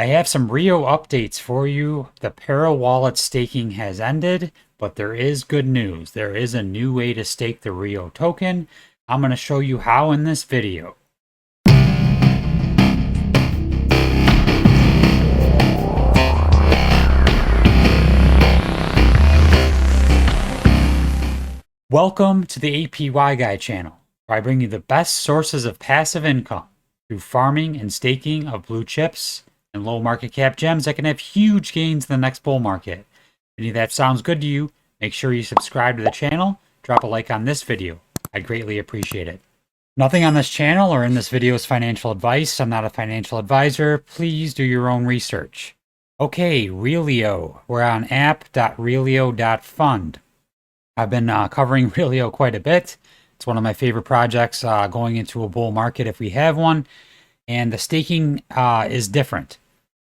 I have some RIO updates for you. The Para wallet staking has ended, but there is good news. There is a new way to stake the RIO token. I'm going to show you how in this video. Welcome to the APY Guy channel, where I bring you the best sources of passive income through farming and staking of blue chips and low market cap gems that can have huge gains in the next bull market. If any of that sounds good to you, make sure you subscribe to the channel, drop a like on this video. I'd greatly appreciate it. Nothing on this channel or in this video is financial advice. I'm not a financial advisor. Please do your own research. Okay, Realio. We're on app.realio.fund. I've been covering Realio quite a bit. It's one of my favorite projects going into a bull market if we have one. And the staking is different.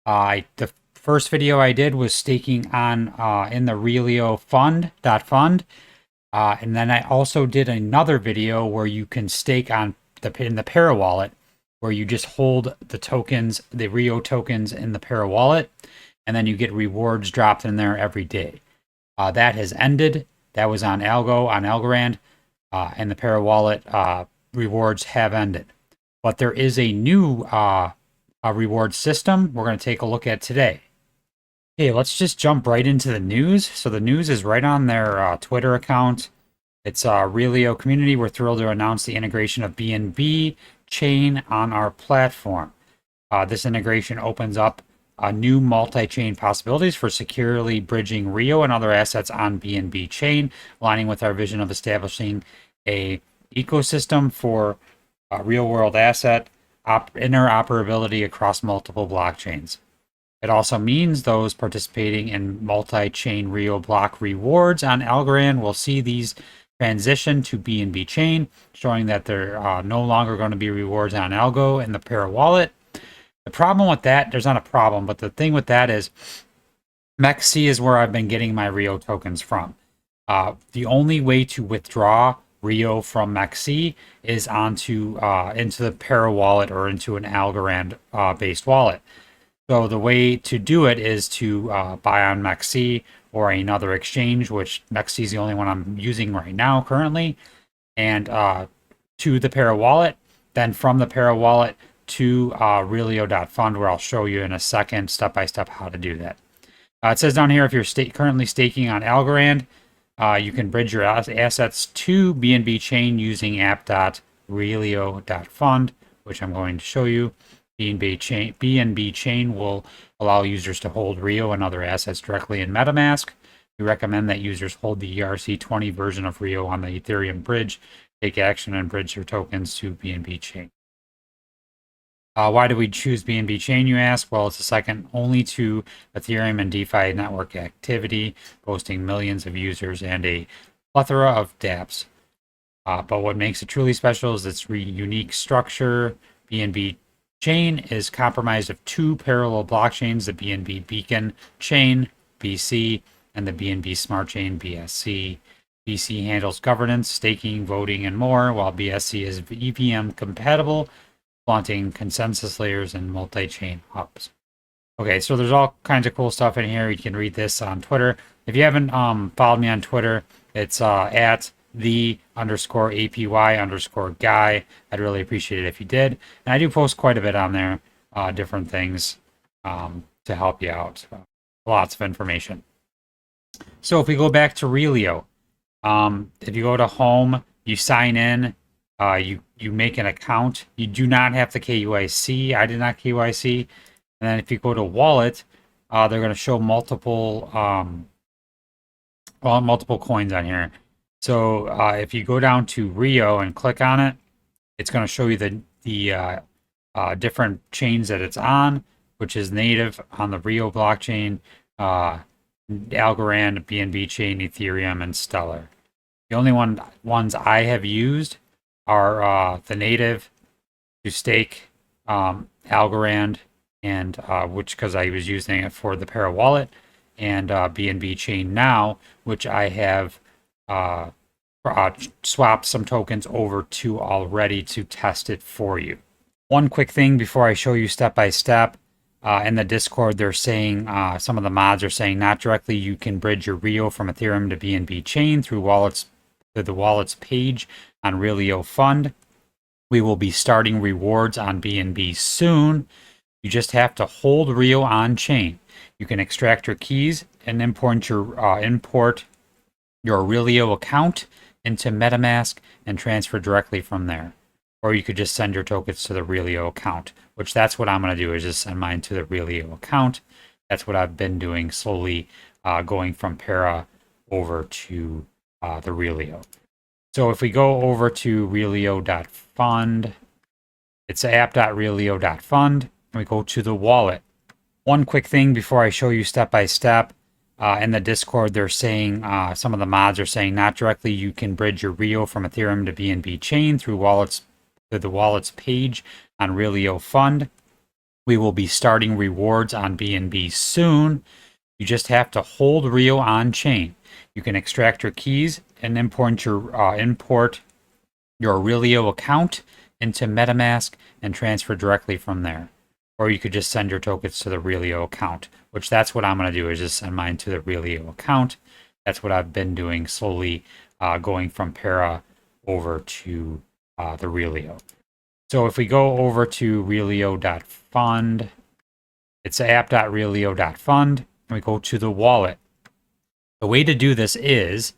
The first video I did was staking on in the Realio fund. And then I also did another video where you can stake on in the Para wallet, where you just hold the tokens, the RIO tokens in the Para wallet, and then you get rewards dropped in there every day. That has ended. That was on Algorand, and the Para wallet rewards have ended. But there is a new reward system we're going to take a look at today. Okay, let's just jump right into the news. So the news is right on their Twitter account. It's Realio community. We're thrilled to announce the integration of BNB chain on our platform. This integration opens up new multi-chain possibilities for securely bridging RIO and other assets on BNB chain, aligning with our vision of establishing a ecosystem for real-world asset interoperability across multiple blockchains. It also means those participating in multi-chain RIO block rewards on Algorand will see these transition to BNB chain, showing that they're no longer going to be rewards on Algo and the Para wallet. The problem with that, there's not a problem, but the thing with that is MEXC is where I've been getting my RIO tokens from. The only way to withdraw RIO from MEXC is onto into the Para wallet or into an Algorand based wallet. So the way to do it is to buy on MEXC or another exchange, which MEXC is the only one I'm using right now currently, and to the Para wallet. Then from the Para wallet to Realio.fund, where I'll show you in a second step-by-step how to do that. It says down here, if you're currently staking on Algorand, you can bridge your assets to BNB chain using app.realio.fund, which I'm going to show you. BNB chain will allow users to hold RIO and other assets directly in MetaMask. We recommend that users hold the ERC20 version of RIO on the Ethereum bridge, take action, and bridge their tokens to BNB chain. Why do we choose BNB chain, you ask? Well, it's the second only to Ethereum and DeFi network activity, boasting millions of users and a plethora of dApps. But what makes it truly special is its unique structure. BNB chain is comprised of two parallel blockchains, the BNB Beacon chain, BC, and the BNB Smart Chain, BSC. BC handles governance, staking, voting, and more, while BSC is EVM compatible, flaunting consensus layers and multi-chain hubs. Okay, so there's all kinds of cool stuff in here. You can read this on Twitter. If you haven't followed me on Twitter, it's at _APY_guy. I'd really appreciate it if you did. And I do post quite a bit on there, different things to help you out. Lots of information. So if we go back to Realio, if you go to home, you sign in, you make an account. You do not have to KYC. I did not KYC. And then if you go to wallet, they're going to show multiple coins on here. So if you go down to RIO and click on it, it's going to show you the different chains that it's on, which is native on the RIO blockchain, Algorand, BNB chain, Ethereum, and Stellar. The only ones I have used are the native to stake Algorand, and which because I was using it for the Para wallet, and BNB chain now, which I have swapped some tokens over to already to test it for you. One quick thing before I show you step by step. In the Discord, they're saying some of the mods are saying not directly you can bridge your RIO from Ethereum to BNB chain through the wallets page on Realio Fund. We will be starting rewards on BNB soon. You just have to hold RIO on chain. You can extract your keys and import your Realio account into MetaMask and transfer directly from there. Or you could just send your tokens to the Realio account, which that's what I'm going to do, is just send mine to the Realio account. That's what I've been doing, slowly going from Para over to the Realio. So if we go over to Realio.fund, it's app.realio.fund, and we go to the wallet. One quick thing before I show you step by step. In the Discord, they're saying some of the mods are saying not directly you can bridge your RIO from Ethereum to BNB chain through the wallets page on Realio Fund. We will be starting rewards on BNB soon. You just have to hold RIO on chain. You can extract your keys and import your Realio account into MetaMask and transfer directly from there. Or you could just send your tokens to the Realio account, which that's what I'm going to do, is just send mine to the Realio account. That's what I've been doing, slowly going from Para over to the Realio. So if we go over to Realio.fund, it's app.realio.fund, and we go to the wallet. The way to do this is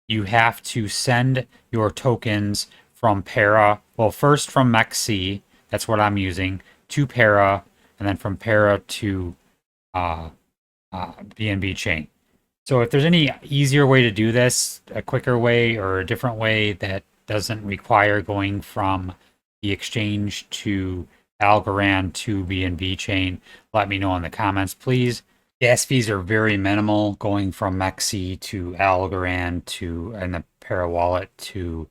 you have to send your tokens from Para, well, first from MEXC, that's what I'm using, to Para, and then from Para to BNB chain. So if there's any easier way to do this, a quicker way or a different way that doesn't require going from the exchange to Algorand to BNB chain, let me know in the comments, please. Gas fees are very minimal going from MEXC to Algorand to, and the Para wallet to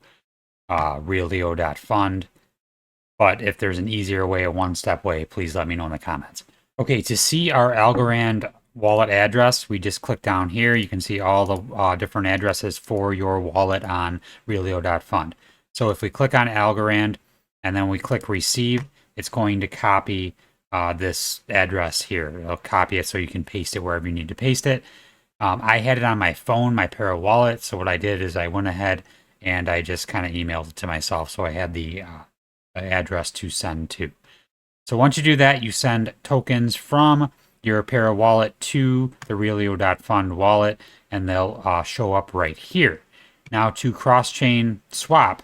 Realio.fund. But if there's an easier way, a one-step way, please let me know in the comments. Okay, to see our Algorand wallet address, we just click down here. You can see all the different addresses for your wallet on Realio.fund. So if we click on Algorand and then we click receive, it's going to copy this address here. It'll copy it so you can paste it wherever you need to paste it. I had it on my phone, my Para wallet. So what I did is I went ahead and I just kind of emailed it to myself. So I had the address to send to. So once you do that, you send tokens from your Para wallet to the Realio.fund wallet, and they'll show up right here. Now to cross-chain swap,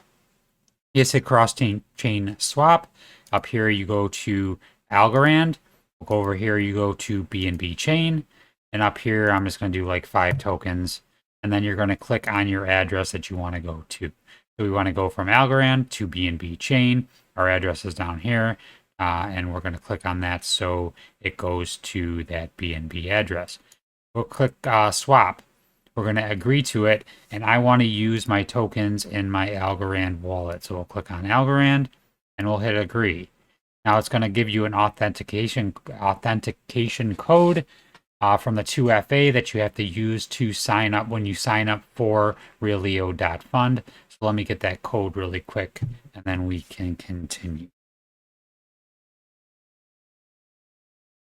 you hit cross-chain swap. Up here, you go to Algorand. We'll go over here, you go to BNB chain. And up here, I'm just going to do like 5 tokens. And then you're going to click on your address that you want to go to. So we want to go from Algorand to BNB chain. Our address is down here. And we're going to click on that so it goes to that BNB address. We'll click swap. We're going to agree to it, and I want to use my tokens in my Algorand wallet. So we'll click on Algorand, and we'll hit agree. Now it's going to give you an authentication code from the 2FA that you have to use to sign up when you sign up for Realio.fund. So let me get that code really quick, and then we can continue.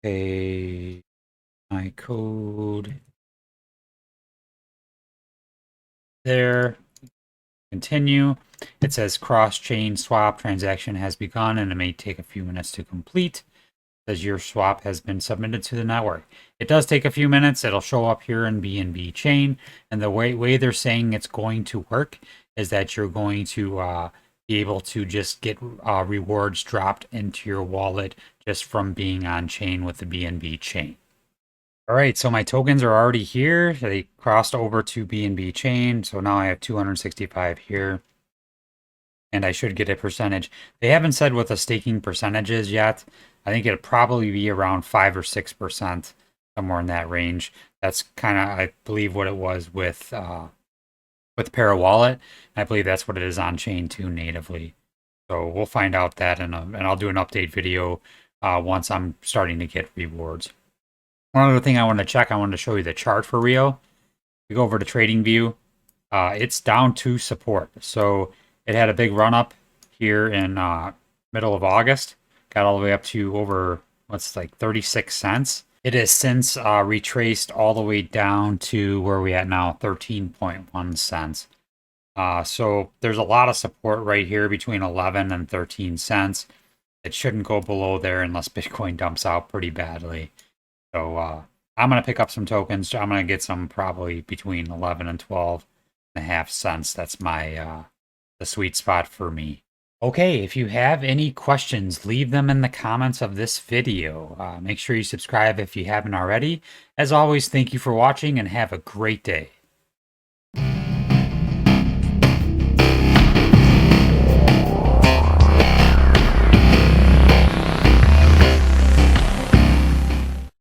Okay, my code there. Continue. It says cross-chain swap transaction has begun, and it may take a few minutes to complete. It says your swap has been submitted to the network. It does take a few minutes. It'll show up here in BNB chain, and the way they're saying it's going to work is that you're going to be able to just get rewards dropped into your wallet just from being on chain with the BNB chain. All right, so my tokens are already here. They crossed over to BNB chain, so now I have 265 here, and I should get a percentage. They haven't said what the staking percentage is yet. I think it'll probably be around 5 or 6%, somewhere in that range. That's kind of, I believe, what it was with Para Wallet. I believe that's what it is on chain too natively. So we'll find out that, and I'll do an update video once I'm starting to get rewards. One other thing I wanted to check, I wanted to show you the chart for RIO. We go over to Trading View. It's down to support. So it had a big run up here in middle of August. Got all the way up to over what's like 36 cents. It has since retraced all the way down to where we at now, 13.1 cents. So there's a lot of support right here between 11 and 13 cents. It shouldn't go below there unless Bitcoin dumps out pretty badly. So I'm going to pick up some tokens. I'm going to get some probably between 11 and 12 and a half cents. That's my the sweet spot for me. Okay, if you have any questions, leave them in the comments of this video. Make sure you subscribe if you haven't already. As always, thank you for watching and have a great day.